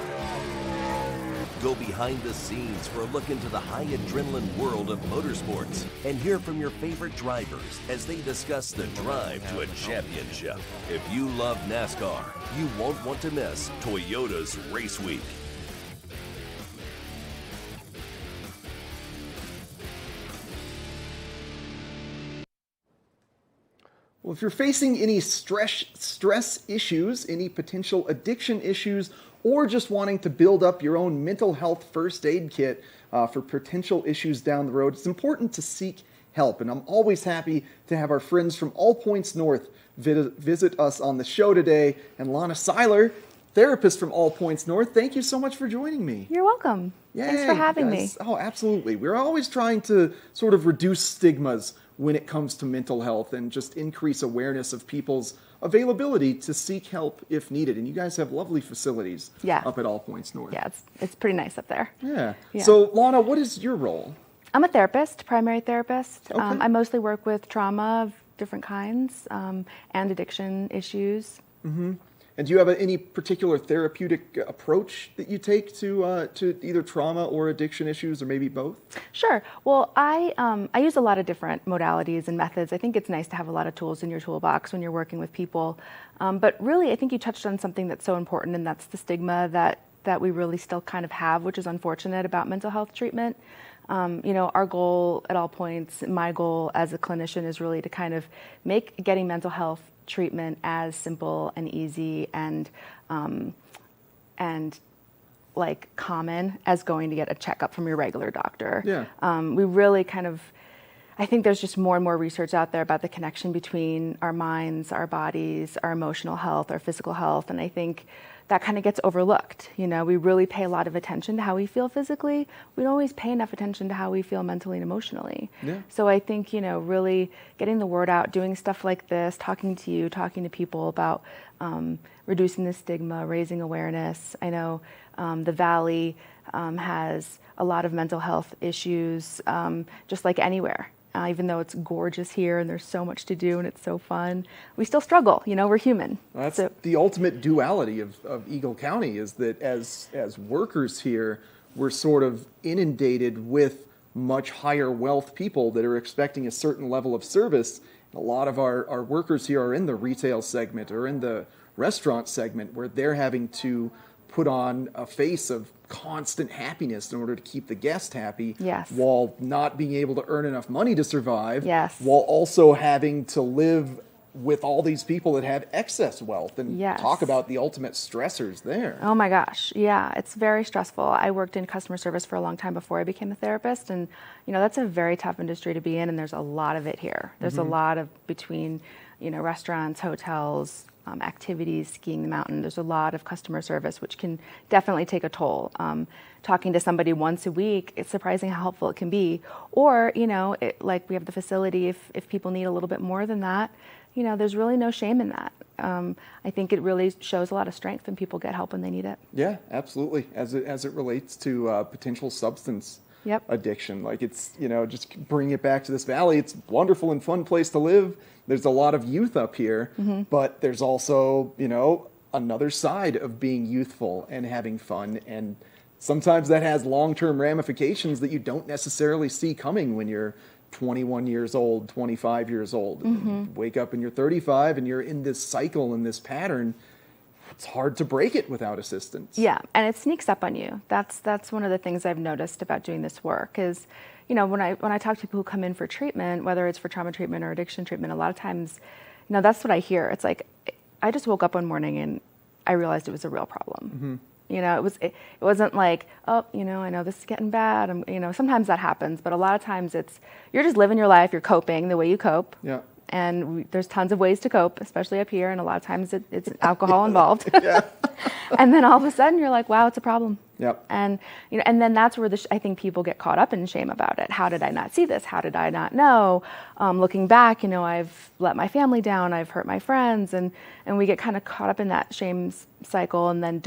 Go behind the scenes for a look into the high adrenaline world of motorsports and hear from your favorite drivers as they discuss the drive to a championship. If you love NASCAR, you won't want to miss Toyota's Race Week. Well, if you're facing any stress issues, any potential addiction issues, or just wanting to build up your own mental health first aid kit for potential issues down the road, it's important to seek help. And I'm always happy to have our friends from All Points North visit us on the show today. And Lana Seiler, therapist from All Points North, thank you so much for joining me. You're welcome. Thanks for having me. Oh, absolutely. We're always trying to sort of reduce stigmas when it comes to mental health and just increase awareness of people's availability to seek help if needed. And you guys have lovely facilities up at All Points North. Yeah, it's pretty nice up there. Yeah. So, Lana, what is your role? I'm a therapist, primary therapist. Okay. I mostly work with trauma of different kinds and addiction issues. Mm-hmm. And do you have any particular therapeutic approach that you take to either trauma or addiction issues, or maybe both? Sure. Well, I use a lot of different modalities and methods. I think it's nice to have a lot of tools in your toolbox when you're working with people. But really, I think you touched on something that's so important, and that's the stigma that we really still kind of have, which is unfortunate about mental health treatment. Our goal at All Points, my goal as a clinician, is really to kind of make getting mental health treatment as simple and easy and like common as going to get a checkup from your regular doctor. Yeah. We really I think there's just more and more research out there about the connection between our minds, our bodies, our emotional health, our physical health, and I think that kind of gets overlooked. We really pay a lot of attention to how we feel physically. We don't always pay enough attention to how we feel mentally and emotionally. Yeah. So I think, really getting the word out, doing stuff like this, talking to people about reducing the stigma, raising awareness. I know the Valley has a lot of mental health issues, just like anywhere. Even though it's gorgeous here and there's so much to do and it's so fun, we still struggle. We're human. That's the ultimate duality of Eagle County, is that as workers here, we're sort of inundated with much higher wealth people that are expecting a certain level of service. A lot of our workers here are in the retail segment or in the restaurant segment, where they're having to put on a face of constant happiness in order to keep the guest happy, while not being able to earn enough money to survive, while also having to live with all these people that have excess wealth, and talk about the ultimate stressors there. Oh my gosh, yeah, it's very stressful. I worked in customer service for a long time before I became a therapist, and that's a very tough industry to be in, and there's a lot of it here. There's a lot of between restaurants, hotels, activities, skiing the mountain. There's a lot of customer service, which can definitely take a toll. Talking to somebody once a week, it's surprising how helpful it can be. Or, like we have the facility, if people need a little bit more than that, there's really no shame in that. I think it really shows a lot of strength when people get help when they need it. Yeah, absolutely. As it relates to potential substance addiction, like it's, just bringing it back to this valley, it's a wonderful and fun place to live. There's a lot of youth up here, but there's also, another side of being youthful and having fun. And sometimes that has long-term ramifications that you don't necessarily see coming when you're 21 years old, 25 years old. You wake up and you're 35 and you're in this cycle and this pattern. It's hard to break it without assistance. Yeah, and it sneaks up on you. That's one of the things I've noticed about doing this work is, when I talk to people who come in for treatment, whether it's for trauma treatment or addiction treatment, a lot of times, that's what I hear. It's like, I just woke up one morning and I realized it was a real problem. It wasn't like, oh, I know this is getting bad. Sometimes that happens, but a lot of times you're just living your life. You're coping the way you cope. Yeah. And there's tons of ways to cope, especially up here. And a lot of times it's alcohol involved. And then all of a sudden you're like, wow, it's a problem. Yep. And and then that's where I think people get caught up in shame about it. How did I not see this? How did I not know? Looking back, I've let my family down. I've hurt my friends, and we get kind of caught up in that shame cycle, and then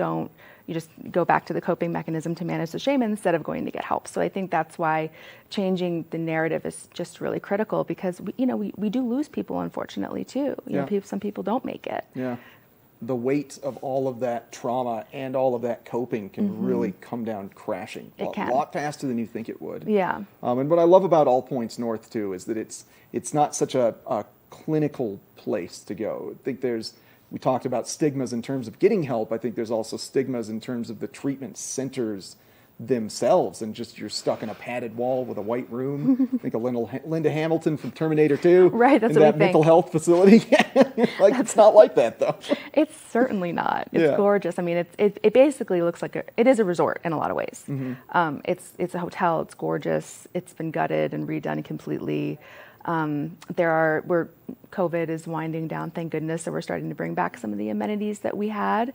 you just go back to the coping mechanism to manage the shame instead of going to get help. So I think that's why changing the narrative is just really critical, because we do lose people, unfortunately, too. Some people don't make it. Yeah. the weight of all of that trauma and all of that coping can really come down crashing. It can. A lot faster than you think it would. Yeah. And what I love about All Points North too is that it's not such a clinical place to go. I think we talked about stigmas in terms of getting help. I think there's also stigmas in terms of the treatment centers themselves, and just you're stuck in a padded wall with a white room. I think of Linda Hamilton from Terminator 2. Right, that's in what that we mental think. health facility. It's not like that though. It's certainly not. It's Yeah. gorgeous. I mean, it basically looks like it is a resort in a lot of ways. Mhm. It's a hotel. It's gorgeous. It's been gutted and redone completely. Where COVID is winding down, thank goodness, so we're starting to bring back some of the amenities that we had.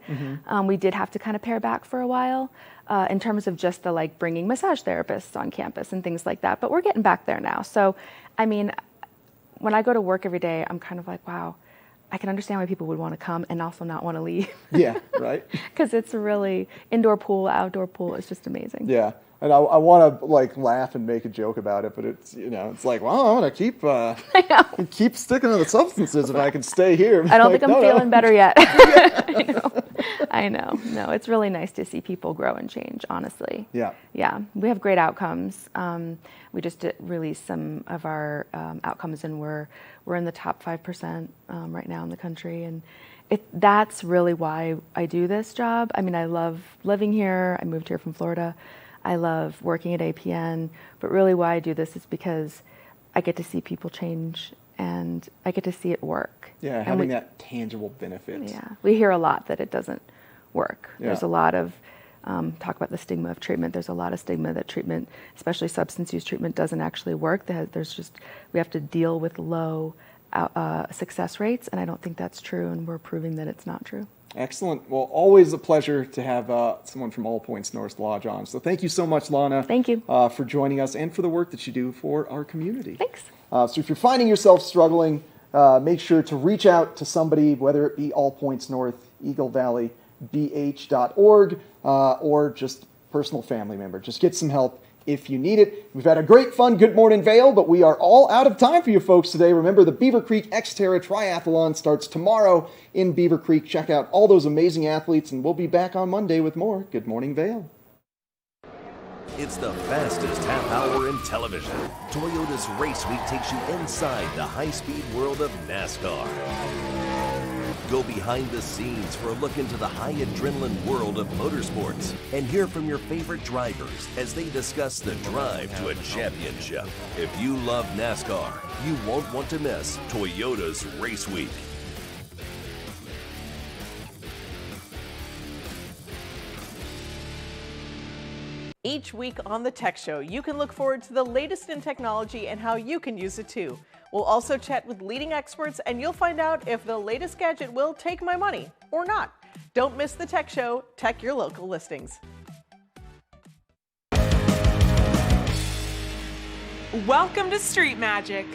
We did have to kind of pare back for a while in terms of just the bringing massage therapists on campus and things like that, but we're getting back there now. So, I mean, when I go to work every day, I'm kind of like, wow, I can understand why people would want to come and also not want to leave. Yeah, right. Because it's really indoor pool, outdoor pool. It's just amazing. Yeah. And I want to laugh and make a joke about it, but it's it's like, well, I want to keep sticking to the substances if I can stay here. I don't think I'm feeling better yet. I know. No, it's really nice to see people grow and change, honestly. Yeah. Yeah. We have great outcomes. We just released some of our outcomes, and we're in the top 5% right now in the country. And that's really why I do this job. I mean, I love living here. I moved here from Florida. I love working at APN, but really why I do this is because I get to see people change and I get to see it work. Yeah, having that tangible benefit. Yeah, we hear a lot that it doesn't work. Yeah. There's a lot of talk about the stigma of treatment. There's a lot of stigma that treatment, especially substance use treatment, doesn't actually work. We have to deal with low success rates, and I don't think that's true, and we're proving that it's not true. Excellent. Well, always a pleasure to have someone from All Points North Lodge on. So thank you so much, Lana. Thank you. For joining us and for the work that you do for our community. Thanks. So if you're finding yourself struggling, make sure to reach out to somebody, whether it be All Points North, Eagle Valley, BH.org, or just personal family member. Just get some help if you need it. We've had a great fun Good Morning Vail, but we are all out of time for you folks today. Remember, the Beaver Creek XTerra Triathlon starts tomorrow in Beaver Creek. Check out all those amazing athletes, and we'll be back on Monday with more Good Morning Vail. It's the fastest half hour in television. Toyota's Race Week takes you inside the high-speed world of NASCAR. Go behind the scenes for a look into the high adrenaline world of motorsports and hear from your favorite drivers as they discuss the drive to a championship. If you love NASCAR, you won't want to miss Toyota's Race Week. Each week on the Tech Show, you can look forward to the latest in technology and how you can use it too. We'll also chat with leading experts, and you'll find out if the latest gadget will take my money or not. Don't miss the Tech Show. Tech your local listings. Welcome to Street Magic.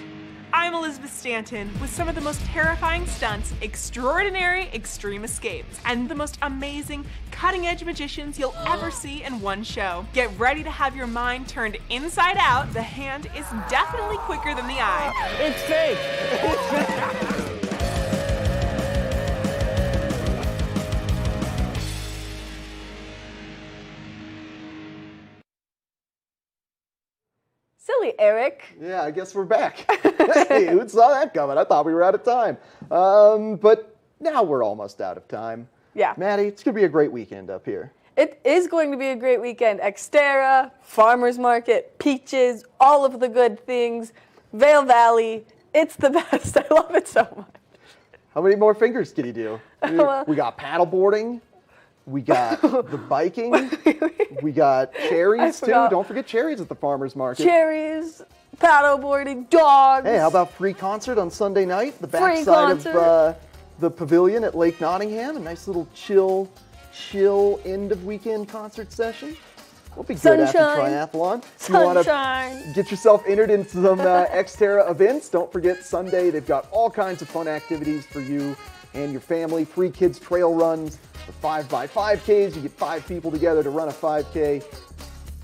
I'm Elizabeth Stanton with some of the most terrifying stunts, extraordinary extreme escapes, and the most amazing cutting-edge magicians you'll ever see in one show. Get ready to have your mind turned inside out. The hand is definitely quicker than the eye. It's fake. Silly Eric. Yeah, I guess we're back. Hey, who saw that coming? I thought we were out of time. But now we're almost out of time. Yeah. Maddie, it's going to be a great weekend up here. It is going to be a great weekend. XTerra, Farmers Market, Peaches, all of the good things. Vail Valley. It's the best. I love it so much. How many more fingers can you do? We got paddleboarding. We got the biking. We got cherries, too. Don't forget cherries at the farmer's market. Cherries, paddleboarding, dogs. Hey, how about free concert on Sunday night? The backside of the pavilion at Lake Nottingham. A nice little chill end of weekend concert session. We'll be good after triathlon. If you want to get yourself entered into some XTerra events, don't forget Sunday. They've got all kinds of fun activities for you and your family. Free kids trail runs, the 5x5Ks. You get 5 people together to run a 5K.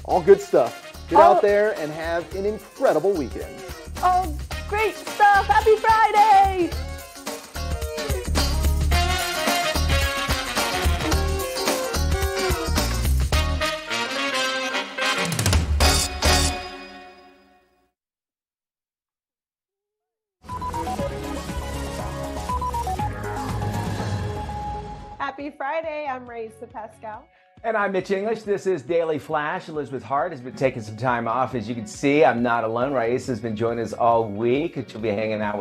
All good stuff. Get out there and have an incredible weekend. Oh, great stuff. Happy Friday. Happy Friday. I'm Raisa Pascal. And I'm Mitch English. This is Daily Flash. Elizabeth Hart has been taking some time off. As you can see, I'm not alone. Raisa's been joining us all week. She'll be hanging out with